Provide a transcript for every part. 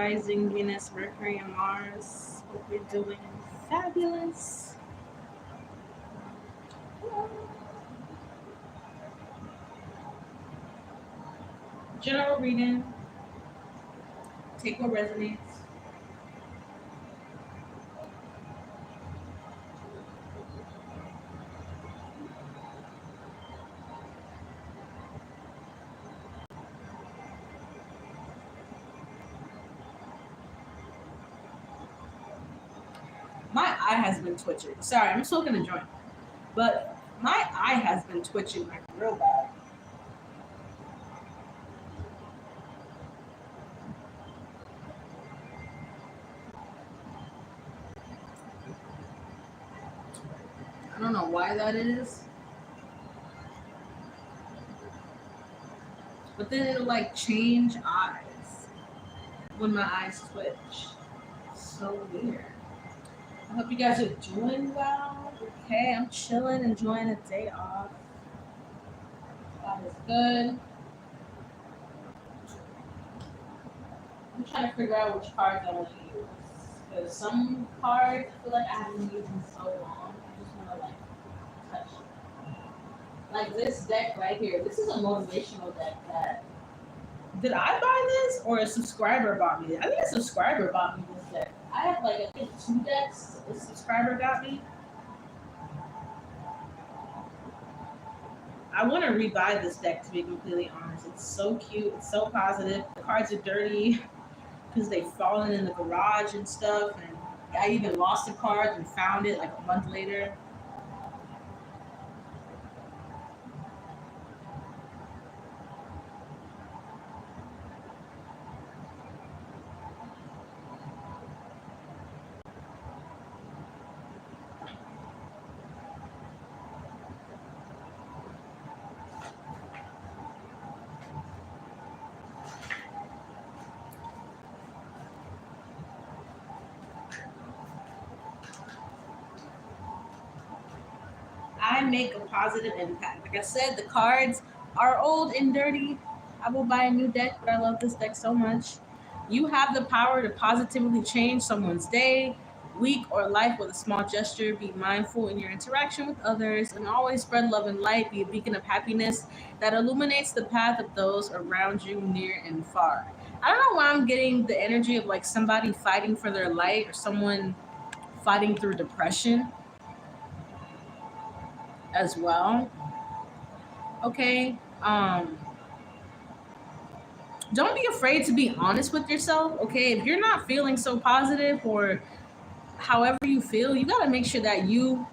Rising, Venus, Mercury, and Mars. Hope you're doing fabulous. General reading. Take what resonates. My eye has been twitching. Sorry, I'm smoking a joint. But my eye has been twitching like real bad. I don't know why that is. But then it'll like change eyes when my eyes twitch. So weird. I hope you guys are doing well. Okay, I'm chilling, enjoying a day off. That is good. I'm trying to figure out which cards I want to use. Because some cards I feel like I haven't used in so long. I just want to like touch it. Like this deck right here. This is a motivational deck that. Did I buy this or a subscriber bought me? I think a subscriber bought me this deck. I have like I think 2 decks a subscriber got me. I want to rebuy this deck to be completely honest. It's so cute. It's so positive. The cards are dirty because they've fallen in the garage and stuff. And I even lost the cards and found it like a month later. I make a positive impact. Like I said, the cards are old and dirty. I will buy a new deck, but I love this deck so much. You have the power to positively change someone's day, week, or life with a small gesture. Be mindful in your interaction with others and always spread love and light. Be a beacon of happiness that illuminates the path of those around you near and far. I don't know why I'm getting the energy of like somebody fighting for their light or someone fighting through depression as well. Okay. Don't be afraid to be honest with yourself. Okay. If you're not feeling so positive or however you feel, you got to make sure that you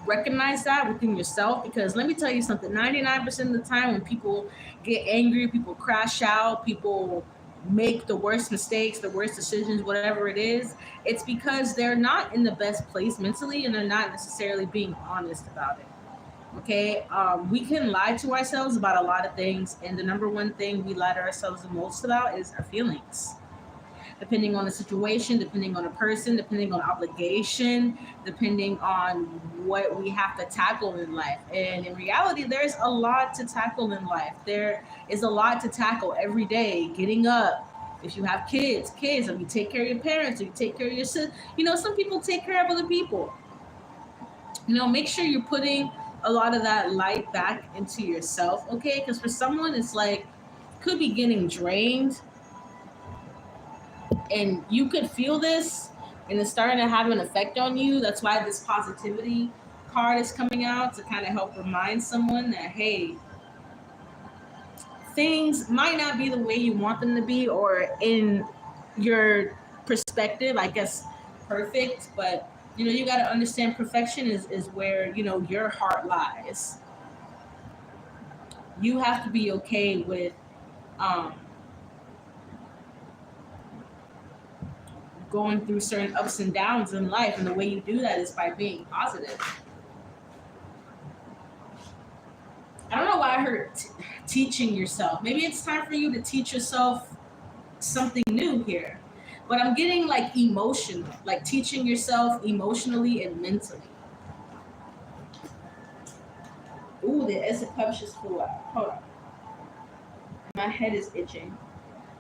recognize that within yourself. Because let me tell you something, 99% of the time when people get angry, people crash out, people make the worst mistakes, the worst decisions, whatever it is, it's because they're not in the best place mentally and they're not necessarily being honest about it. Okay, we can lie to ourselves about a lot of things, and the number one thing we lie to ourselves the most about is our feelings. Depending on the situation, depending on the person, depending on obligation, depending on what we have to tackle in life. And in reality, there's a lot to tackle in life. There is a lot to tackle every day. Getting up. If you have kids, if you take care of your parents, if you take care of your sister, some people take care of other people. Make sure you're putting a lot of that light back into yourself, okay? Because for someone, it's like could be getting drained, and you could feel this, and it's starting to have an effect on you. That's why this positivity card is coming out to kind of help remind someone that hey, things might not be the way you want them to be, or in your perspective, I guess perfect, but you got to understand perfection is where your heart lies. You have to be okay with um, going through certain ups and downs in life, and the way you do that is by being positive. I don't know why I heard teaching yourself. Maybe it's time for you to teach yourself something new here. But I'm getting like emotional, like teaching yourself emotionally and mentally. Ooh, the Ace of Cups just flew out. Hold on. My head is itching.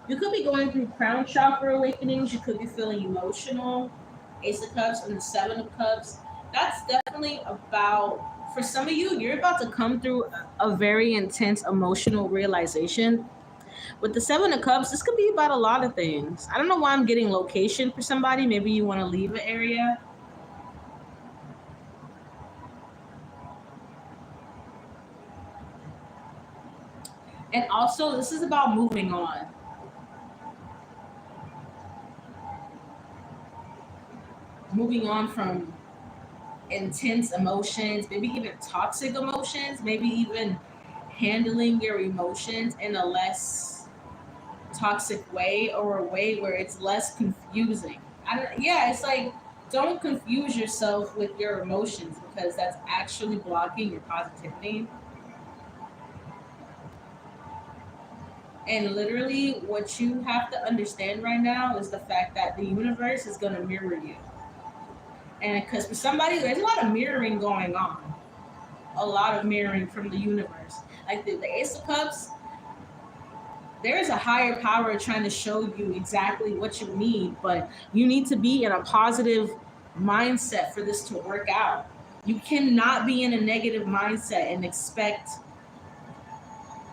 You could be going through crown chakra awakenings. You could be feeling emotional. Ace of Cups and the Seven of Cups. That's definitely about, for some of you, you're about to come through a very intense emotional realization. With the Seven of Cups, this could be about a lot of things. I don't know why I'm getting location for somebody. Maybe you want to leave an area. And also, this is about moving on. Moving on from intense emotions, maybe even toxic emotions, maybe even handling your emotions in a less toxic way, or a way where it's less confusing. Yeah, it's like, don't confuse yourself with your emotions, because that's actually blocking your positivity. And literally, what you have to understand right now is the fact that the universe is going to mirror you. And because for somebody, there's a lot of mirroring going on, a lot of mirroring from the universe. Like the Ace of Cups, there is a higher power trying to show you exactly what you need, but you need to be in a positive mindset for this to work out. You cannot be in a negative mindset and expect,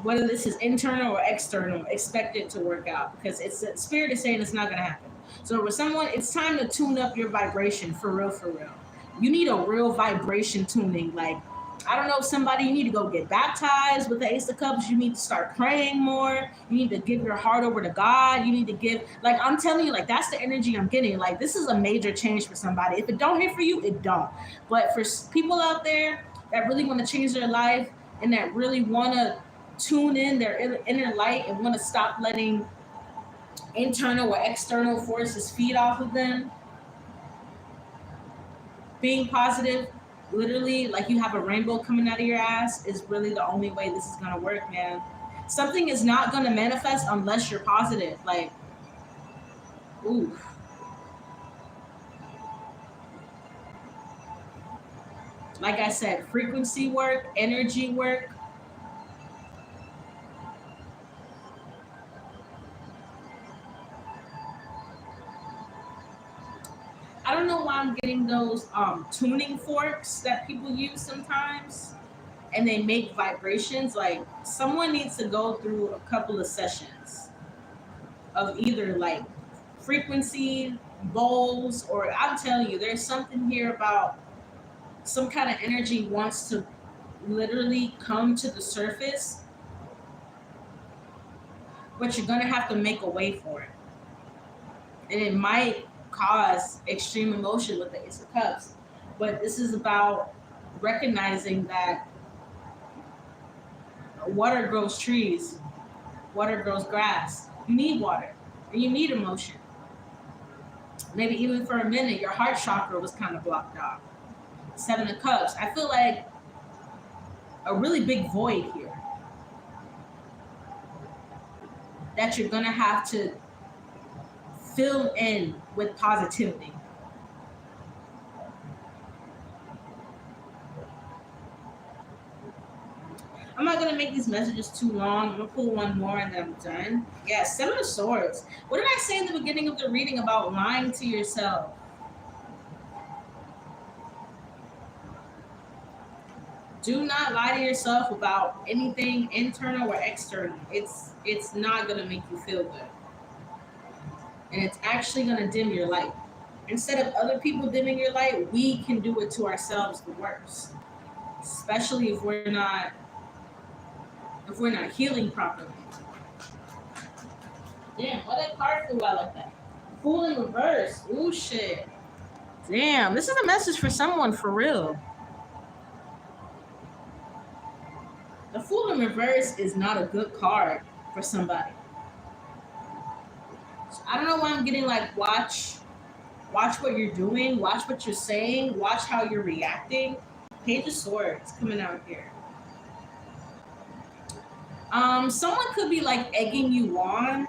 whether this is internal or external, expect it to work out, because it's the spirit is saying it's not going to happen. So with someone, it's time to tune up your vibration for real, for real. You need a real vibration tuning. Like, I don't know, somebody, you need to go get baptized with the Ace of Cups. You need to start praying more. You need to give your heart over to God. You need to give, like, I'm telling you, like, that's the energy I'm getting. Like, this is a major change for somebody. If it don't hit for you, it don't. But for people out there that really want to change their life and that really want to tune in their inner light and want to stop letting internal or external forces feed off of them, being positive, literally, like you have a rainbow coming out of your ass, is really the only way this is gonna work, man. Something is not gonna manifest unless you're positive. Like, ooh. Like I said, frequency work, energy work. I don't know why I'm getting those tuning forks that people use sometimes, and they make vibrations. Like, someone needs to go through a couple of sessions of either like frequency bowls, or I'm telling you, there's something here about some kind of energy wants to literally come to the surface, but you're gonna have to make a way for it. And it might cause extreme emotion with the Ace of Cups. But this is about recognizing that water grows trees, water grows grass. You need water and you need emotion. Maybe even for a minute, your heart chakra was kind of blocked off. Seven of Cups. I feel like a really big void here that you're gonna have to fill in with positivity. I'm not gonna make these messages too long. I'm gonna pull one more and then I'm done. Yeah, Seven of Swords. What did I say in the beginning of the reading about lying to yourself? Do not lie to yourself about anything internal or external. It's not gonna make you feel good, and it's actually gonna dim your light. Instead of other people dimming your light, we can do it to ourselves the worst. Especially if we're not healing properly. Damn, why that card flew out like that? Fool in reverse. Ooh, shit. Damn, this is a message for someone for real. The Fool in reverse is not a good card for somebody. So I don't know why I'm getting like, watch what you're doing, watch what you're saying, watch how you're reacting. Page of Swords coming out here. Someone could be like egging you on.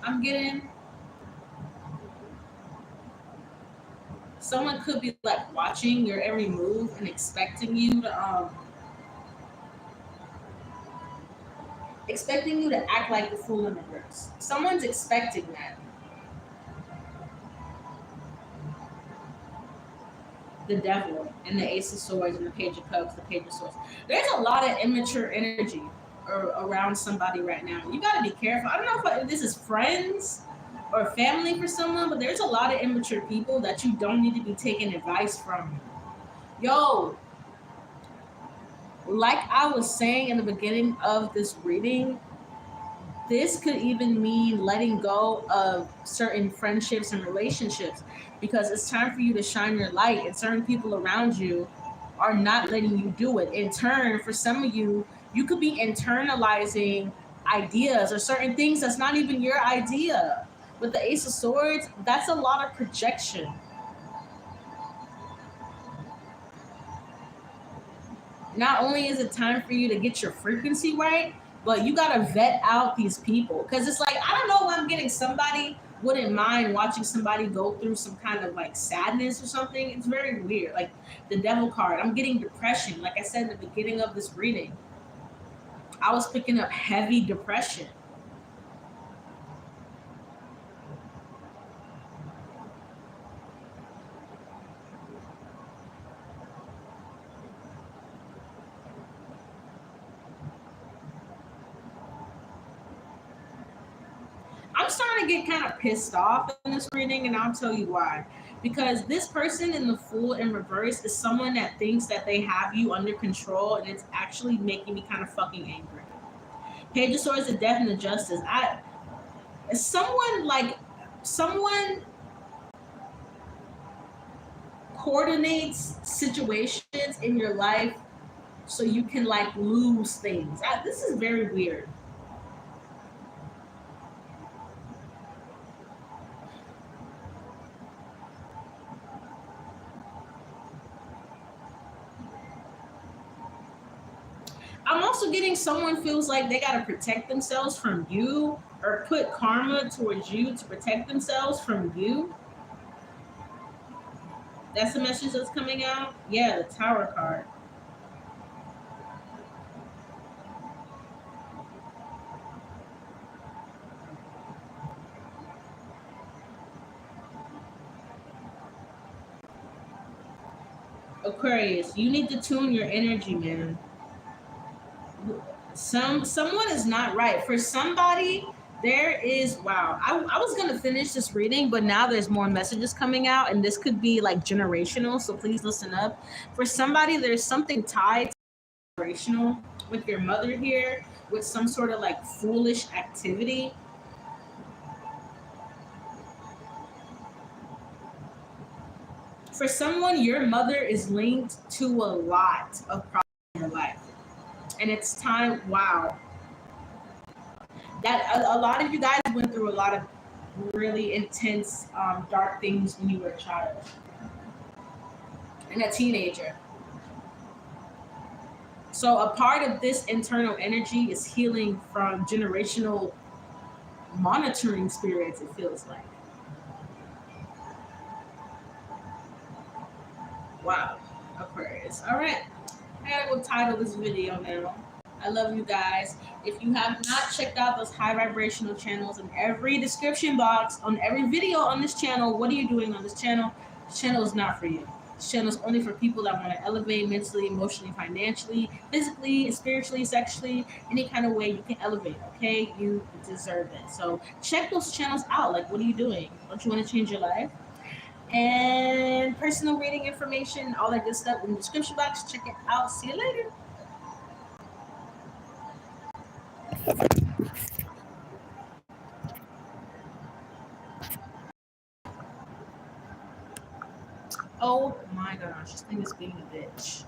I'm getting. Someone could be like watching your every move and expecting you to expecting you to act like the fool in reverse. Someone's expecting that. The devil and the ace of swords and the page of cups, the page of swords. There's a lot of immature energy around somebody right now. You got to be careful. I don't know if this is friends or family for someone, but there's a lot of immature people that you don't need to be taking advice from. Yo, like I was saying in the beginning of this reading, this could even mean letting go of certain friendships and relationships, because it's time for you to shine your light, and certain people around you are not letting you do it. In turn, for some of you, you could be internalizing ideas or certain things that's not even your idea. With the Ace of Swords, that's a lot of projection. Not only is it time for you to get your frequency right, but you got to vet out these people. Because it's like, I don't know why I'm getting somebody wouldn't mind watching somebody go through some kind of like sadness or something. It's very weird. Like the devil card, I'm getting depression. Like I said in the beginning of this reading, I was picking up heavy depression. I'm starting to get kind of pissed off in this reading, and I'll tell you why. Because this person in the Fool in reverse is someone that thinks that they have you under control, and it's actually making me kind of fucking angry. Page of Swords, the Death and the Justice. Someone coordinates situations in your life so you can like lose things. This is very weird. I'm also getting someone feels like they got to protect themselves from you, or put karma towards you to protect themselves from you. That's the message that's coming out. Yeah, the Tower card. Aquarius, you need to tune your energy, man. Someone is not right. For somebody, there is wow. I was gonna finish this reading, but now there's more messages coming out, and this could be like generational. So please listen up. For somebody, there's something tied to generational with your mother here, with some sort of like foolish activity. For someone, your mother is linked to a lot of problems in your life, and it's time. Wow, that a lot of you guys went through a lot of really intense, dark things when you were a child and a teenager. So a part of this internal energy is healing from generational monitoring spirits. It feels like. Wow, Aquarius. All right, I gotta go title this video now. I love you guys. If you have not checked out those high vibrational channels in every description box on every video on this channel, what are you doing on this channel? This channel is not for you. This channel is only for people that want to elevate mentally, emotionally, financially, physically, spiritually, sexually, any kind of way you can elevate, okay? You deserve it. So check those channels out. Like, what are you doing? Don't you want to change your life? And personal reading information, all that good stuff in the description box. Check it out. See you later. Oh my gosh, this thing is being a bitch.